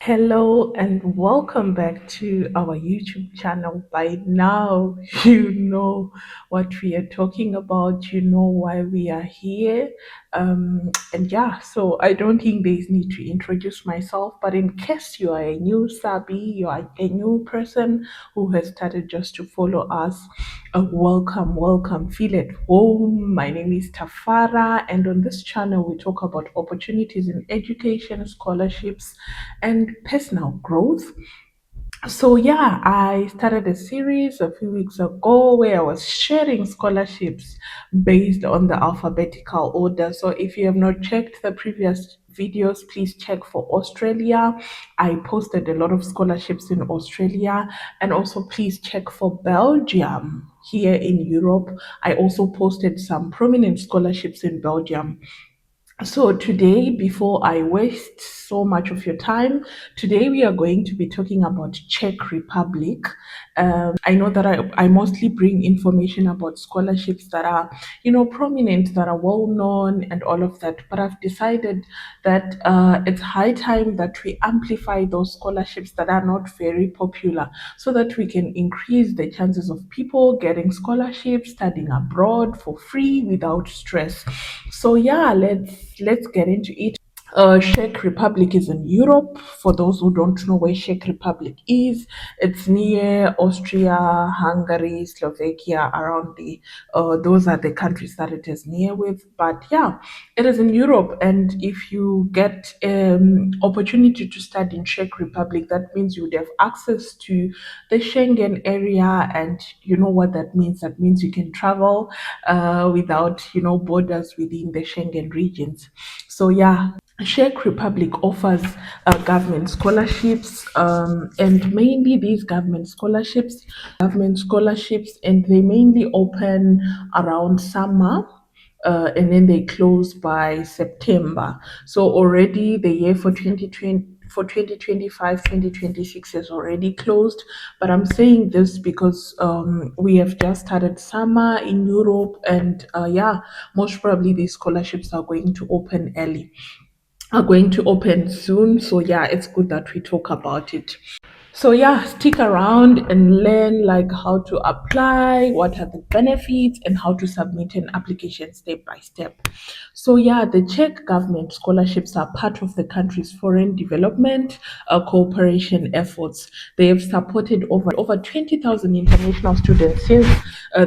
Hello and welcome back to our YouTube channel. By now, you know what we are talking about, you know why we are here. And yeah, so I don't think there's need to introduce myself, but in case you are a new Sabi, you are a new person who has started just to follow us, welcome, feel at home. My name is Tafara, and on this channel, we talk about opportunities in education, scholarships, and personal growth. So yeah, I started a series a few weeks ago where I was sharing scholarships based on the alphabetical order. So if you have not checked the previous videos, please check for Australia. I posted a lot of scholarships in Australia, and also please check for Belgium here in Europe. I also posted some prominent scholarships in Belgium. So today, before I waste so much of your time, today we are going to be talking about Czech Republic. I know that I mostly bring information about scholarships that are, prominent, that are well known, and all of that. But I've decided that it's high time that we amplify those scholarships that are not very popular, so that we can increase the chances of people getting scholarships, studying abroad for free without stress. So yeah, let's get into it. Czech Republic is in Europe. For those who don't know where Czech Republic is, it's near Austria, Hungary, Slovakia, around the. Those are the countries that it is near with. But yeah, it is in Europe, and if you get opportunity to study in Czech Republic, that means you would have access to the Schengen area, and you know what that means. That means you can travel without borders within the Schengen regions. So yeah, Czech Republic offers government scholarships, and mainly these government scholarships, and they mainly open around summer. And then they close by September. So already the year for 2020, for 2025, 2026 has already closed. But I'm saying this because we have just started summer in Europe, and yeah, most probably these scholarships are going to open early, are going to open soon. So yeah, it's good that we talk about it. So yeah, stick around and learn like how to apply, what are the benefits, and how to submit an application step by step. So yeah, the Czech government scholarships are part of the country's foreign development cooperation efforts. They have supported over 20,000 international students since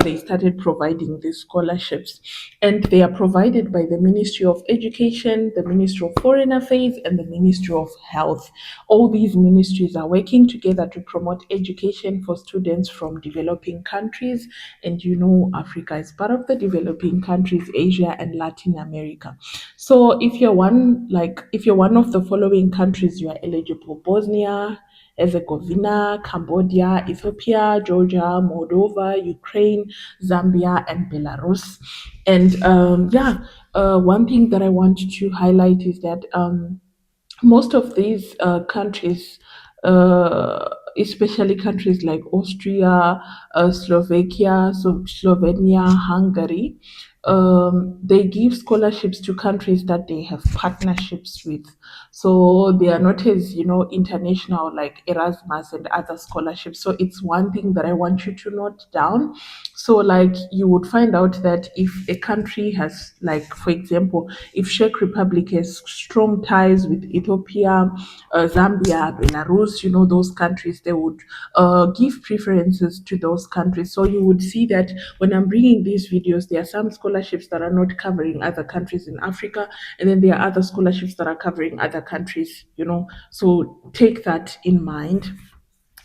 they started providing these scholarships, and they are provided by the Ministry of Education, the Ministry of Foreign Affairs, and the Ministry of Health. All these ministries are working together to promote education for students from developing countries. And you know, Africa is part of the developing countries, Asia and Latin America. So if you're one of the following countries, you are eligible: Bosnia, Herzegovina, Cambodia, Ethiopia, Georgia, Moldova, Ukraine, Zambia, and Belarus. And yeah, one thing that I want to highlight is that most of these countries, especially countries like Austria, Slovakia, so Slovenia, Hungary, they give scholarships to countries that they have partnerships with. So they are not as international like Erasmus and other scholarships. So it's one thing that I want you to note down. So like you would find out that if a country has, like for example, if Czech Republic has strong ties with Ethiopia, Zambia, Belarus, those countries, they would give preferences to those countries. So you would see that when I'm bringing these videos, there are some scholarships that are not covering other countries in Africa, and then there are other scholarships that are covering other countries. So take that in mind.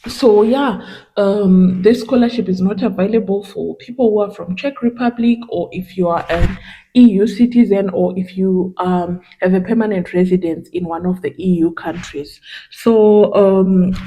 So yeah, this scholarship is not available for people who are from Czech Republic, or if you are an EU citizen, or if you have a permanent residence in one of the EU countries. So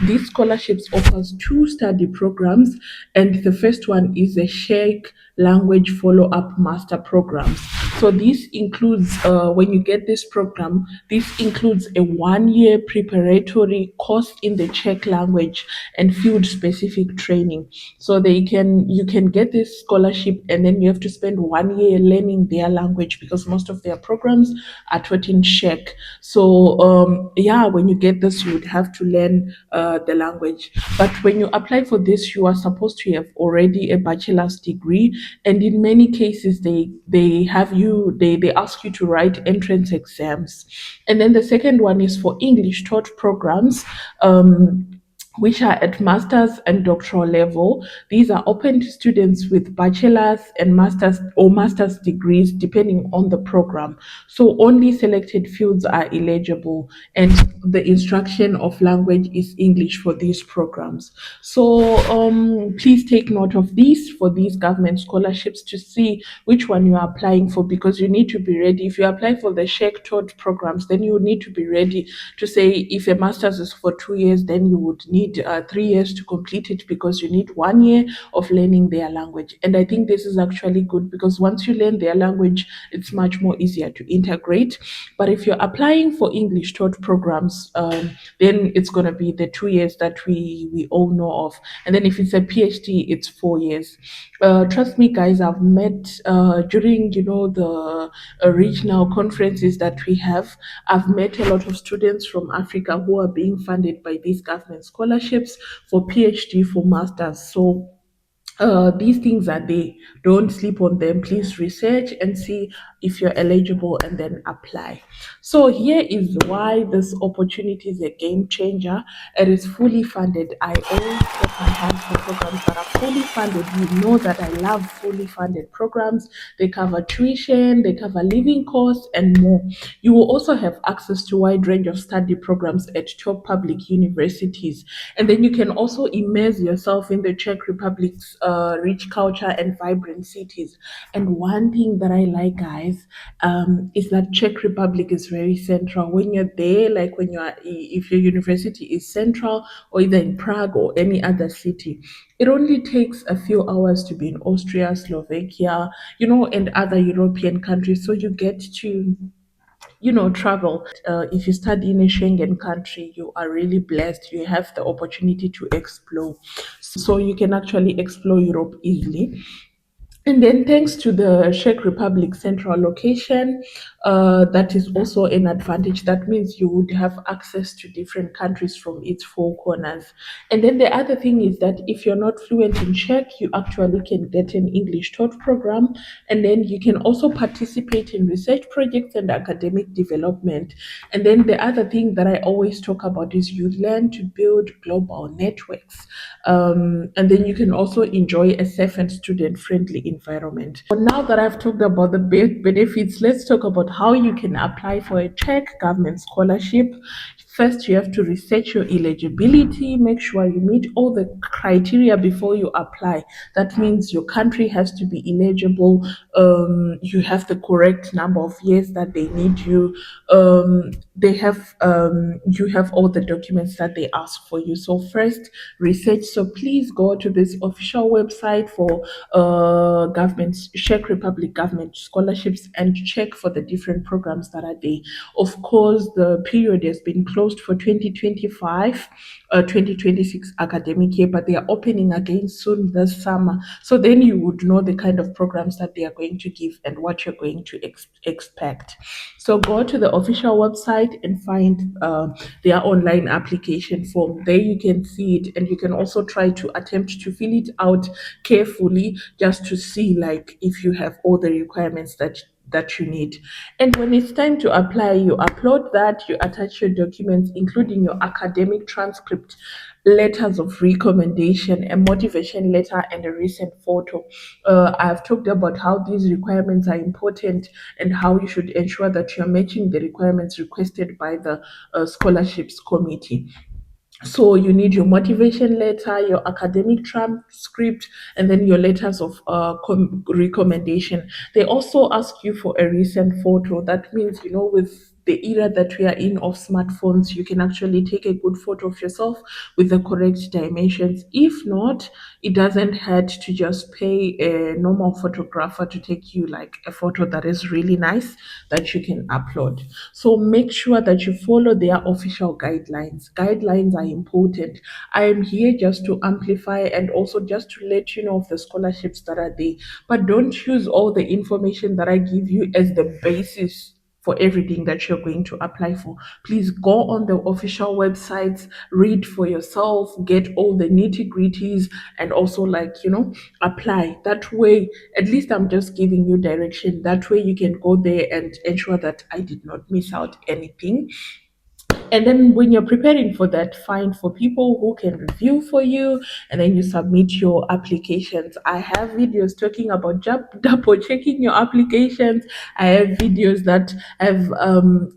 these scholarships offers two study programs, and the first one is a Czech language follow-up master programs. So this includes, when you get this program, this includes a 1 year preparatory course in the Czech language and field specific training. So you can get this scholarship, and then you have to spend 1 year learning their language because most of their programs are taught in Czech. So yeah, when you get this, you would have to learn the language. But when you apply for this, you are supposed to have already a bachelor's degree, and in many cases, they ask you to write entrance exams. And then the second one is for English taught programs. Which are at master's and doctoral level. These are open to students with bachelor's and master's degrees, depending on the program. So only selected fields are eligible, and the instruction of language is English for these programs. So please take note of these for these government scholarships to see which one you are applying for, because you need to be ready. If you apply for the Czech taught programs, then you need to be ready to say if a master's is for 2 years, then you would need 3 years to complete it, because you need 1 year of learning their language. And I think this is actually good, because once you learn their language, it's much more easier to integrate. But if you're applying for English taught programs, then it's going to be the 2 years that we all know of. And then if it's a PhD, it's 4 years. Trust me, guys, I've met during the regional conferences that we have. I've met a lot of students from Africa who are being funded by these government scholarships for PhD, for masters. So these things are there. Don't sleep on them. Please research and see if you're eligible and then apply. So here is why this opportunity is a game changer. It is fully funded. I always put my hands for programs that are fully funded. You know that I love fully funded programs. They cover tuition, they cover living costs, and more. You will also have access to a wide range of study programs at top public universities. And then you can also immerse yourself in the Czech Republic's rich culture and vibrant cities. And one thing that I like, guys, is that Czech Republic is very central. When you're there, like if your university is central, or either in Prague or any other city, it only takes a few hours to be in Austria, Slovakia, and other European countries. So you get to travel. If you study in a Schengen country, you are really blessed. You have the opportunity to explore. So you can actually explore Europe easily. And then, thanks to the Czech Republic central location, that is also an advantage. That means you would have access to different countries from its four corners. And then the other thing is that if you're not fluent in Czech, you actually can get an English taught program. And then you can also participate in research projects and academic development. And then the other thing that I always talk about is you learn to build global networks. And then you can also enjoy a safe and student friendly environment. But now that I've talked about the benefits, let's talk about how you can apply for a Czech government scholarship. First, you have to research your eligibility, make sure you meet all the criteria before you apply. That means your country has to be eligible, you have the correct number of years that they need you, you have all the documents that they ask for you. So first, research. So please go to this official website for government Czech Republic government scholarships and check for the different programs that are there. Of course, the period has been closed for 2025, 2026 academic year, but they are opening again soon this summer. So then you would know the kind of programs that they are going to give and what you're going to expect. So go to the official website and find their online application form. There you can see it, and you can also try to attempt to fill it out carefully, just to see like if you have all the requirements that you need. And when it's time to apply, you upload that, you attach your documents, including your academic transcript, letters of recommendation, a motivation letter, and a recent photo. I've talked about how these requirements are important and how you should ensure that you're matching the requirements requested by the scholarships committee. So you need your motivation letter, your academic transcript, and then your letters of recommendation. They also ask you for a recent photo. That means, with the era that we are in of smartphones, you can actually take a good photo of yourself with the correct dimensions. If not, it doesn't hurt to just pay a normal photographer to take you like a photo that is really nice that you can upload. So make sure that you follow their official guidelines. Guidelines are important. I am here just to amplify and also just to let you know of the scholarships that are there. But don't use all the information that I give you as the basis for everything that you're going to apply for. Please go on the official websites, read for yourself, get all the nitty gritties, and also, like, apply. That way, at least I'm just giving you direction. That way, you can go there and ensure that I did not miss out anything. And then when you're preparing for that, find for people who can review for you, and then you submit your applications. I have videos talking about double checking your applications. I have videos that have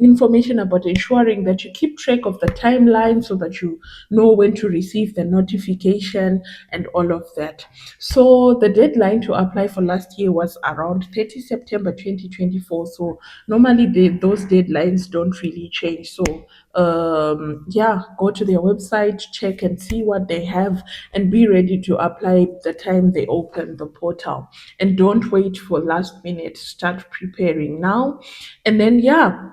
information about ensuring that you keep track of the timeline so that you know when to receive the notification and all of that. So the deadline to apply for last year was around 30 September 2024. So normally those deadlines don't really change. So yeah, go to their website, check and see what they have, and be ready to apply the time they open the portal. And don't wait for last minute, start preparing now. And then, yeah,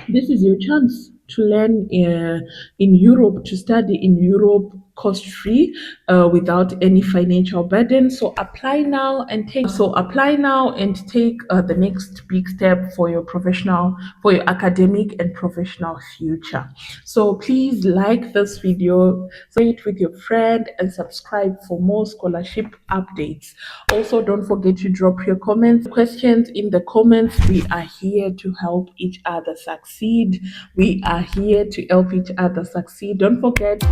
this is your chance to learn in Europe, to study in Europe cost free, without any financial burden. So apply now and take the next big step for your professional, for your academic and professional future. So please like this video, share it with your friend, and subscribe for more scholarship updates. Also, don't forget to drop your questions in the comments. We are here to help each other succeed. We are here to help each other succeed. Don't forget